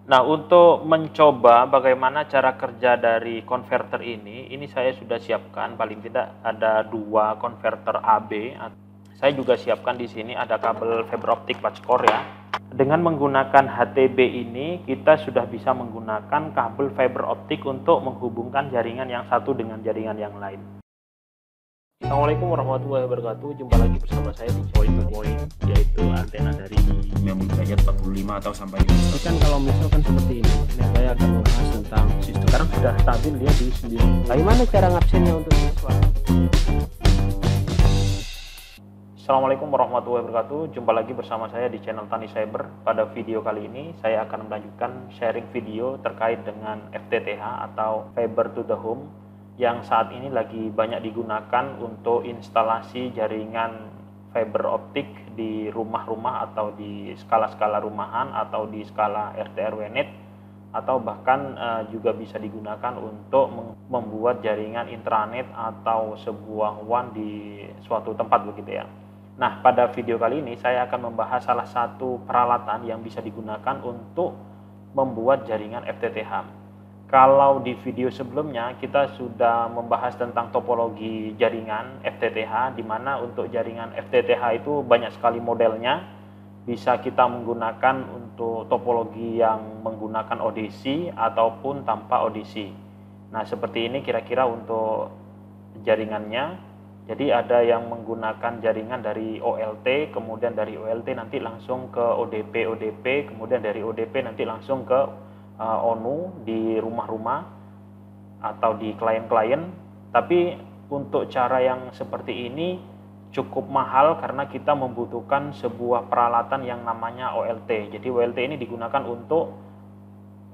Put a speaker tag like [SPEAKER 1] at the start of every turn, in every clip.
[SPEAKER 1] Nah, untuk mencoba bagaimana cara kerja dari konverter ini saya sudah siapkan paling tidak ada 2 konverter AB. Saya juga siapkan di sini ada kabel fiber optik quad-core ya. Dengan menggunakan HTB ini kita sudah bisa menggunakan kabel fiber optik untuk menghubungkan jaringan yang satu dengan jaringan yang lain. Assalamualaikum warahmatullahi wabarakatuh. Jumpa lagi bersama saya di Point to Point, yaitu antena dari memori bayar 45 atau sampai 5.
[SPEAKER 2] Jadi kan kalau misalkan seperti ini saya akan membahas tentang sistem.
[SPEAKER 1] Sekarang sudah stabil dia di 9.
[SPEAKER 2] Bagaimana cara ngabsennya untuk siswa?
[SPEAKER 1] Assalamualaikum warahmatullahi wabarakatuh. Jumpa lagi bersama saya di channel Tani Cyber. Pada video kali ini saya akan melanjutkan sharing video terkait dengan FTTH atau Fiber to the Home yang saat ini lagi banyak digunakan untuk instalasi jaringan fiber optik di rumah-rumah atau di skala-skala rumahan atau di skala RT RW net, atau bahkan juga bisa digunakan untuk membuat jaringan intranet atau sebuah WAN di suatu tempat begitu ya. Nah, pada video kali ini saya akan membahas salah satu peralatan yang bisa digunakan untuk membuat jaringan FTTH. Kalau di video sebelumnya kita sudah membahas tentang topologi jaringan FTTH, di mana untuk jaringan FTTH itu banyak sekali modelnya. Bisa kita menggunakan untuk topologi yang menggunakan ODC ataupun tanpa ODC. Nah, seperti ini kira-kira untuk jaringannya. Jadi ada yang menggunakan jaringan dari OLT, kemudian dari OLT nanti langsung ke ODP, kemudian dari ODP nanti langsung ke ONU di rumah-rumah atau di klien-klien. Tapi untuk cara yang seperti ini cukup mahal karena kita membutuhkan sebuah peralatan yang namanya OLT. Jadi OLT ini digunakan untuk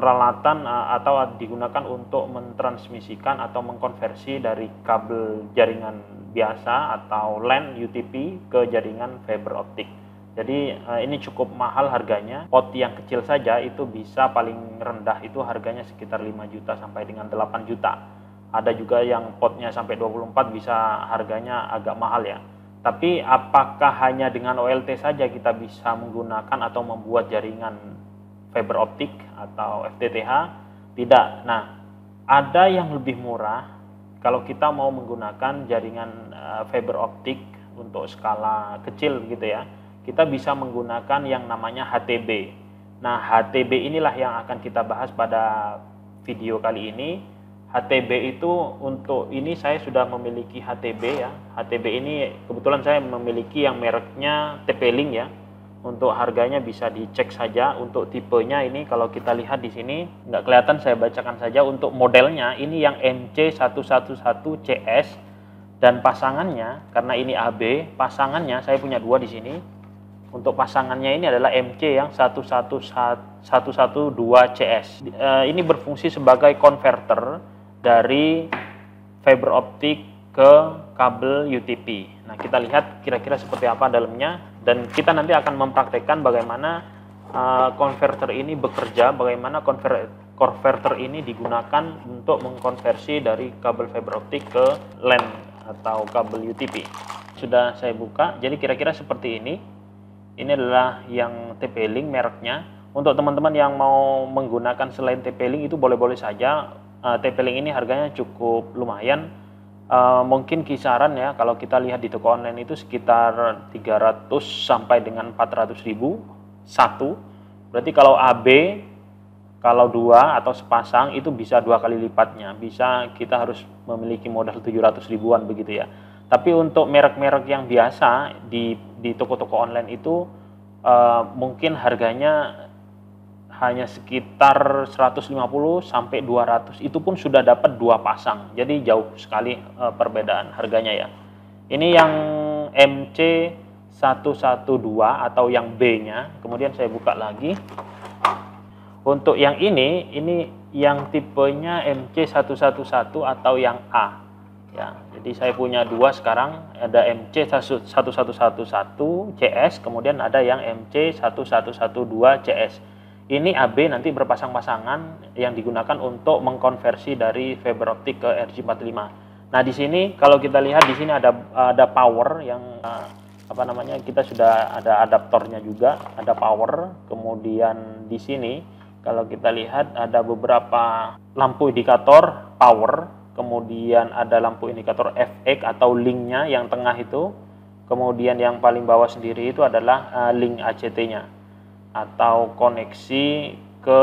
[SPEAKER 1] peralatan atau digunakan untuk mentransmisikan atau mengkonversi dari kabel jaringan biasa atau LAN UTP ke jaringan fiber optik. Jadi ini cukup mahal harganya. Pot yang kecil saja itu bisa paling rendah itu harganya sekitar 5 juta sampai dengan 8 juta. Ada juga yang potnya sampai 24 bisa harganya agak mahal ya. Tapi apakah hanya dengan OLT saja kita bisa menggunakan atau membuat jaringan fiber optik atau FTTH? Tidak. Nah, ada yang lebih murah kalau kita mau menggunakan jaringan fiber optik untuk skala kecil gitu ya. Kita bisa menggunakan yang namanya HTB. Nah, HTB inilah yang akan kita bahas pada video kali ini. HTB itu untuk ini saya sudah memiliki HTB ya. HTB ini kebetulan saya memiliki yang mereknya TP-Link ya. Untuk harganya bisa dicek saja. Untuk tipenya ini kalau kita lihat di sini nggak kelihatan, saya bacakan saja. Untuk modelnya ini yang MC111CS dan pasangannya, karena ini AB, pasangannya saya punya 2 di sini. Untuk pasangannya ini adalah MC yang 11112CS. Ini berfungsi sebagai konverter dari fiber optik ke kabel UTP. Nah, kita lihat kira-kira seperti apa dalamnya, dan kita nanti akan mempraktekkan bagaimana konverter ini bekerja, bagaimana konverter ini digunakan untuk mengkonversi dari kabel fiber optik ke LAN atau kabel UTP. Sudah saya buka, jadi kira-kira seperti ini. Ini adalah yang TP-Link mereknya. Untuk teman-teman yang mau menggunakan selain TP-Link itu boleh-boleh saja. TP-Link ini harganya cukup lumayan. Mungkin kisaran ya, kalau kita lihat di toko online itu sekitar 300 sampai dengan 400 ribu satu. Berarti kalau AB, kalau 2 atau sepasang itu bisa 2 kali lipatnya. Bisa kita harus memiliki modal 700 ribuan begitu ya. Tapi untuk merek-merek yang biasa di toko-toko online itu mungkin harganya hanya sekitar 150 sampai 200. Itu pun sudah dapat 2 pasang. Jadi jauh sekali perbedaan harganya ya. Ini yang MC112 atau yang B-nya. Kemudian saya buka lagi. Untuk yang ini yang tipenya MC111 atau yang A. Ya, jadi saya punya 2 sekarang, ada MC1111CS, kemudian ada yang MC1112CS. Ini AB nanti berpasang-pasangan yang digunakan untuk mengkonversi dari fiber optik ke RJ45. Nah, di sini kalau kita lihat di sini ada power yang kita sudah ada adaptornya juga, ada power. Kemudian di sini Kalau kita lihat ada beberapa lampu indikator power, kemudian ada lampu indikator FX atau linknya yang tengah itu, kemudian yang paling bawah sendiri itu adalah link ACT-nya atau koneksi ke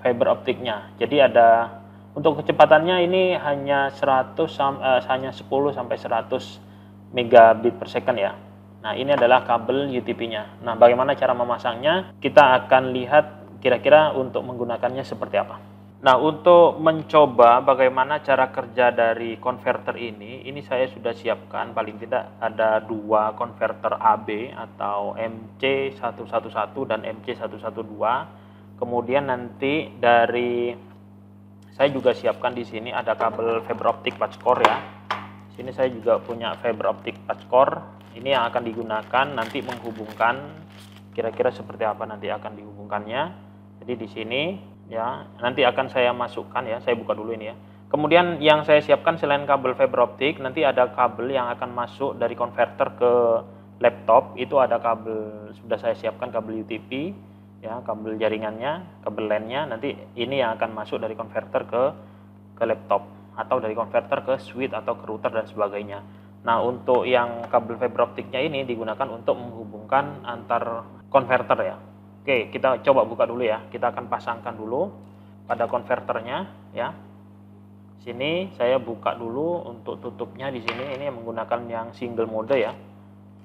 [SPEAKER 1] fiber optiknya. Jadi ada untuk kecepatannya ini hanya 10 sampai 100 megabit per second ya. Nah, ini adalah kabel UTP-nya. Nah, bagaimana cara memasangnya? Kita akan lihat kira-kira untuk menggunakannya seperti apa. Nah, untuk mencoba bagaimana cara kerja dari konverter ini saya sudah siapkan paling tidak ada 2 konverter AB atau MC111 dan MC112. Kemudian nanti dari saya juga siapkan di sini ada kabel fiber optik patch core ya. Sini saya juga punya fiber optik patch core. Ini yang akan digunakan nanti menghubungkan, kira-kira seperti apa nanti akan dihubungkannya. Jadi di sini ya, nanti akan saya masukkan ya, saya buka dulu ini ya. Kemudian yang saya siapkan selain kabel fiber optik, nanti ada kabel yang akan masuk dari konverter ke laptop. Itu ada kabel, sudah saya siapkan kabel UTP ya, kabel jaringannya, kabel LAN-nya. Nanti ini yang akan masuk dari konverter ke laptop atau dari konverter ke switch atau ke router dan sebagainya. Nah, untuk yang kabel fiber optiknya ini digunakan untuk menghubungkan antar konverter ya. Oke, kita coba buka dulu ya. Kita akan pasangkan dulu pada konverternya ya. Sini saya buka dulu untuk tutupnya di sini. Ini menggunakan yang single mode ya.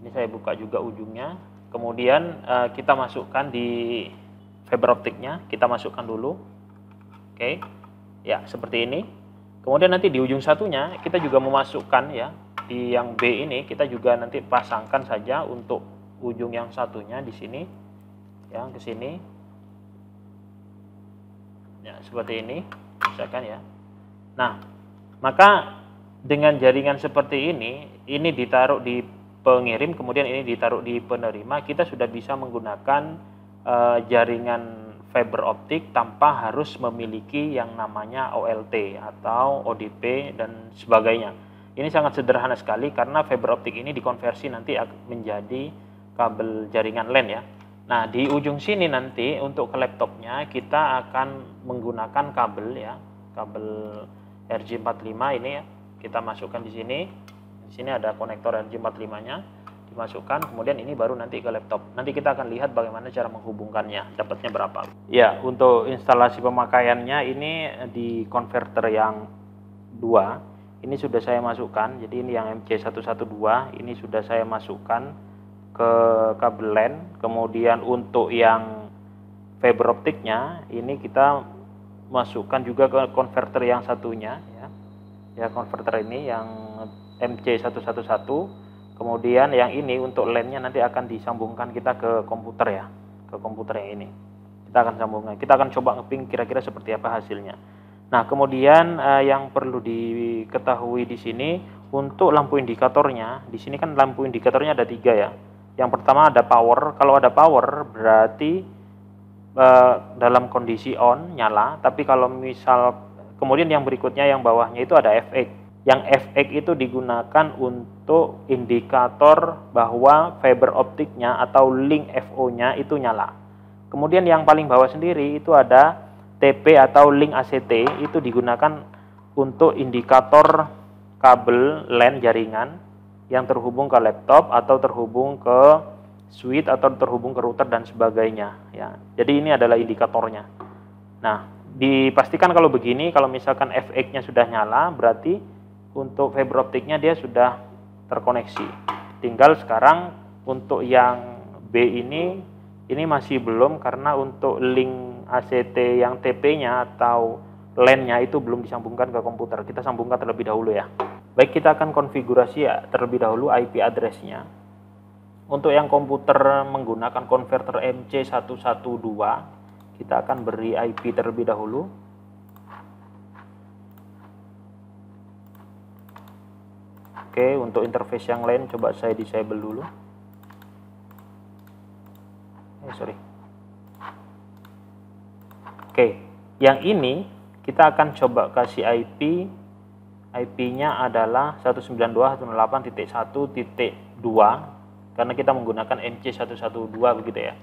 [SPEAKER 1] Ini saya buka juga ujungnya. Kemudian kita masukkan di fiber optiknya. Kita masukkan dulu. Oke. Ya, seperti ini. Kemudian nanti di ujung satunya kita juga memasukkan ya. Di yang B ini kita juga nanti pasangkan saja untuk ujung yang satunya di sini. Ya, ke sini ya, seperti ini misalkan ya. Nah, maka dengan jaringan seperti ini ditaruh di pengirim, kemudian ini ditaruh di penerima, kita sudah bisa menggunakan jaringan fiber optik tanpa harus memiliki yang namanya OLT atau ODP dan sebagainya. Ini sangat sederhana sekali karena fiber optik ini dikonversi nanti menjadi kabel jaringan LAN ya. Nah, di ujung sini nanti untuk ke laptopnya kita akan menggunakan kabel ya, kabel RJ45 ini ya. Kita masukkan di sini. Di sini ada konektor RJ45-nya, dimasukkan, kemudian ini baru nanti ke laptop. Nanti kita akan lihat bagaimana cara menghubungkannya, dapatnya berapa. Ya, untuk instalasi pemakaiannya ini di konverter yang 2, ini sudah saya masukkan. Jadi ini yang MC112, ini sudah saya masukkan ke kabel LAN. Kemudian untuk yang fiber optiknya ini kita masukkan juga ke konverter yang satunya ya. Ya, konverter ini yang MC111. Kemudian yang ini untuk LAN-nya nanti akan disambungkan kita ke komputer ya. Ke komputer yang ini. Kita akan sambungkan. Kita akan coba ngeping kira-kira seperti apa hasilnya. Nah, kemudian yang perlu diketahui di sini untuk lampu indikatornya, di sini kan lampu indikatornya ada 3 ya. Yang pertama ada power. Kalau ada power berarti dalam kondisi on nyala, tapi kalau misal kemudian yang berikutnya yang bawahnya itu ada FX. Yang FX itu digunakan untuk indikator bahwa fiber optiknya atau link FO-nya itu nyala. Kemudian yang paling bawah sendiri itu ada TP atau link ACT, itu digunakan untuk indikator kabel LAN jaringan yang terhubung ke laptop atau terhubung ke switch atau terhubung ke router dan sebagainya ya. Jadi ini adalah indikatornya. Nah, dipastikan kalau begini, kalau misalkan FX-nya sudah nyala berarti untuk fiber optiknya dia sudah terkoneksi. Tinggal sekarang untuk yang B ini masih belum, karena untuk link ACT yang TP-nya atau LAN-nya itu belum disambungkan ke komputer. Kita sambungkan terlebih dahulu ya. Baik, kita akan konfigurasi ya terlebih dahulu IP address-nya. Untuk yang komputer menggunakan konverter MC112, kita akan beri IP terlebih dahulu. Oke, untuk interface yang lain coba saya disable dulu. Oke, yang ini kita akan coba kasih IP. IP-nya adalah 192.168.1.2 karena kita menggunakan MC112 begitu ya.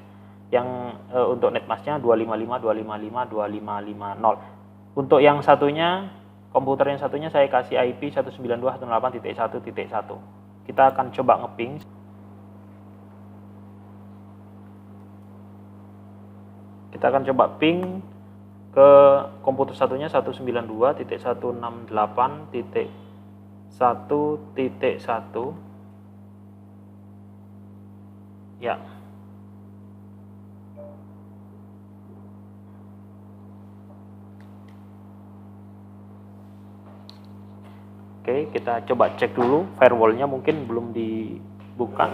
[SPEAKER 1] yang untuk netmasknya 255.255.255.0. Untuk yang satunya, komputer yang satunya saya kasih IP 192.168.1.1. Kita akan coba ngeping. Kita akan coba ping ke komputer satunya 192.168.1.1. Ya. Oke, kita coba cek dulu firewallnya, mungkin belum dibuka.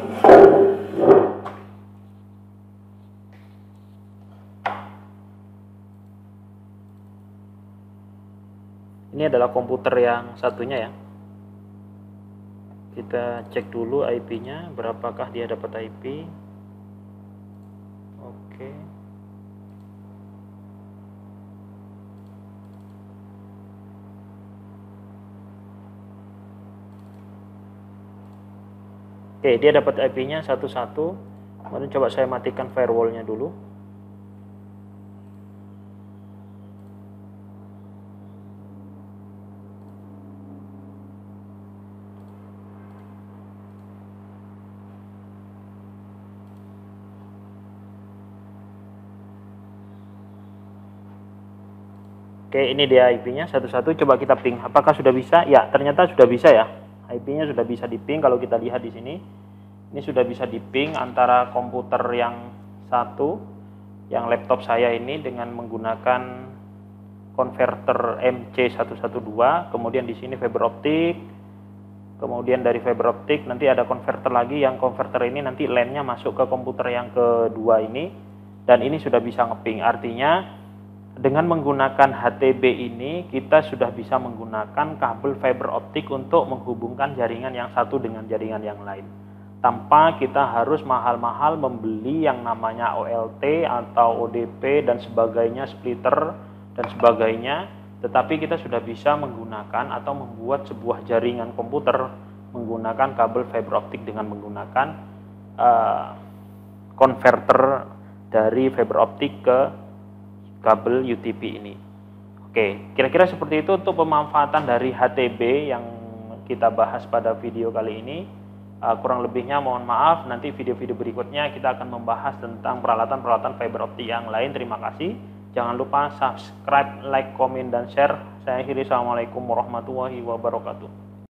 [SPEAKER 1] Ini adalah komputer yang satunya ya. Kita cek dulu IP-nya, berapakah dia dapat IP. Oke. Oke, dia dapat IP-nya 11. Kemudian coba saya matikan firewall-nya dulu. Oke, ini dia IP-nya 11. Coba kita ping. Apakah sudah bisa? Ya, ternyata sudah bisa ya. IP-nya sudah bisa di-ping. Kalau kita lihat di sini, ini sudah bisa di-ping antara komputer yang satu, yang laptop saya ini, dengan menggunakan konverter MC112. Kemudian di sini fiber optik. Kemudian dari fiber optik nanti ada konverter lagi, yang konverter ini nanti LAN-nya masuk ke komputer yang kedua ini. Dan ini sudah bisa ngeping. Artinya dengan menggunakan HTB ini kita sudah bisa menggunakan kabel fiber optik untuk menghubungkan jaringan yang satu dengan jaringan yang lain, tanpa kita harus mahal-mahal membeli yang namanya OLT atau ODP dan sebagainya, splitter dan sebagainya. Tetapi kita sudah bisa menggunakan atau membuat sebuah jaringan komputer menggunakan kabel fiber optik dengan menggunakan konverter dari fiber optik ke kabel UTP ini. Oke, kira-kira seperti itu untuk pemanfaatan dari HTB yang kita bahas pada video kali ini. Kurang lebihnya mohon maaf, nanti video-video berikutnya kita akan membahas tentang peralatan-peralatan fiber optik yang lain. Terima kasih. Jangan lupa subscribe, like, komen, dan share. Saya akhiri. Assalamualaikum warahmatullahi wabarakatuh.